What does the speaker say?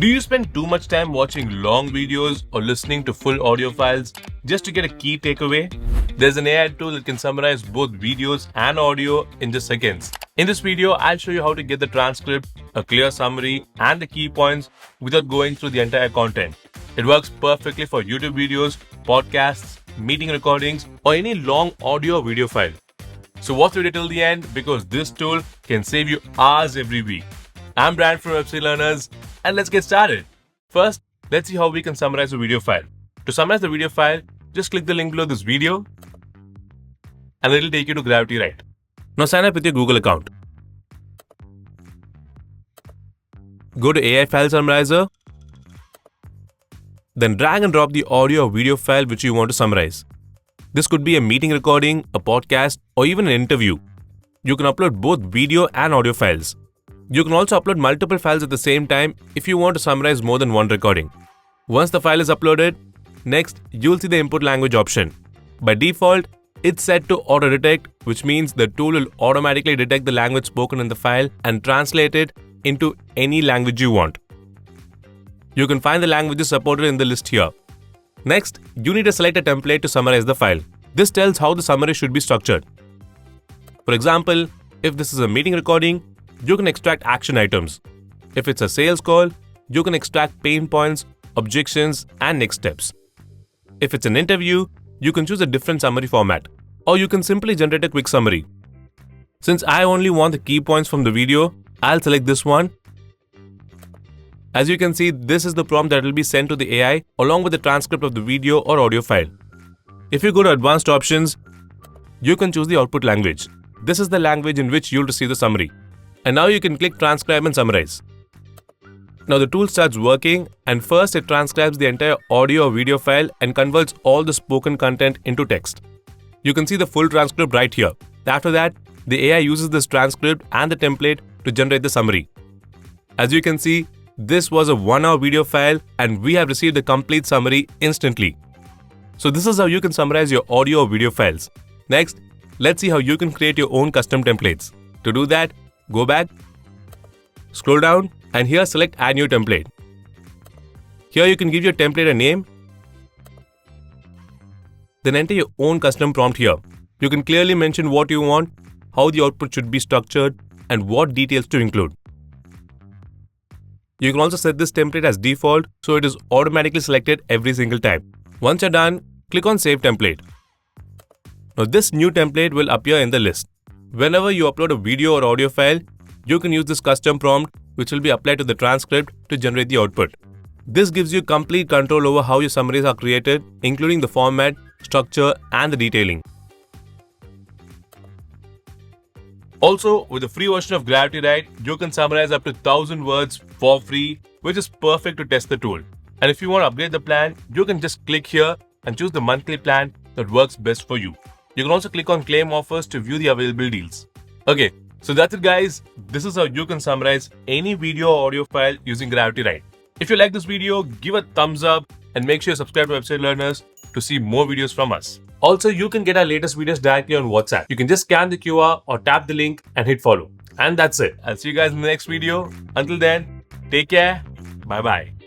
Do you spend too much time watching long videos or listening to full audio files just to get a key takeaway? There's an AI tool that can summarize both videos and audio in just seconds. In this video, I'll show you how to get the transcript, a clear summary, and the key points without going through the entire content. It works perfectly for YouTube videos, podcasts, meeting recordings, or any long audio or video file. So watch the video till the end because this tool can save you hours every week. I'm Brad from Website Learners, and let's get started. First, let's see how we can summarize a video file. To summarize the video file, just click the link below this video and it'll take you to GravityWrite. Now sign up with your Google account. Go to AI File Summarizer. Then drag and drop the audio or video file which you want to summarize. This could be a meeting recording, a podcast, or even an interview. You can upload both video and audio files. You can also upload multiple files at the same time if you want to summarize more than one recording. Once the file is uploaded, next you'll see the input language option. By default, it's set to auto-detect, which means the tool will automatically detect the language spoken in the file and translate it into any language you want. You can find the languages supported in the list here. Next, you need to select a template to summarize the file. This tells how the summary should be structured. For example, if this is a meeting recording, you can extract action items. If it's a sales call, you can extract pain points, objections, and next steps. If it's an interview, you can choose a different summary format, or you can simply generate a quick summary. Since I only want the key points from the video, I'll select this one. As you can see, this is the prompt that will be sent to the AI along with the transcript of the video or audio file. If you go to advanced options, you can choose the output language. This is the language in which you'll receive the summary. And now you can click transcribe and summarize. Now the tool starts working, and first it transcribes the entire audio or video file and converts all the spoken content into text. You can see the full transcript right here. After that, the AI uses this transcript and the template to generate the summary. As you can see, this was a 1-hour video file and we have received the complete summary instantly. So this is how you can summarize your audio or video files. Next, let's see how you can create your own custom templates. To do that, go back, scroll down, and here select Add New Template. Here you can give your template a name. Then enter your own custom prompt here. You can clearly mention what you want, how the output should be structured, and what details to include. You can also set this template as default so it is automatically selected every single time. Once you're done, click on Save Template. Now this new template will appear in the list. Whenever you upload a video or audio file, you can use this custom prompt which will be applied to the transcript to generate the output. This gives you complete control over how your summaries are created, including the format, structure, and the detailing. Also, with the free version of GravityWrite, you can summarize up to 1000 words for free, which is perfect to test the tool. And if you want to upgrade the plan, you can just click here and choose the monthly plan that works best for you. You can also click on claim offers to view the available deals. Okay, so that's it guys. This is how you can summarize any video or audio file using GravityWrite. If you like this video, give a thumbs up and make sure you subscribe to Website Learners to see more videos from us. Also, you can get our latest videos directly on WhatsApp. You can just scan the QR or tap the link and hit follow. And that's it. I'll see you guys in the next video. Until then, take care. Bye-bye.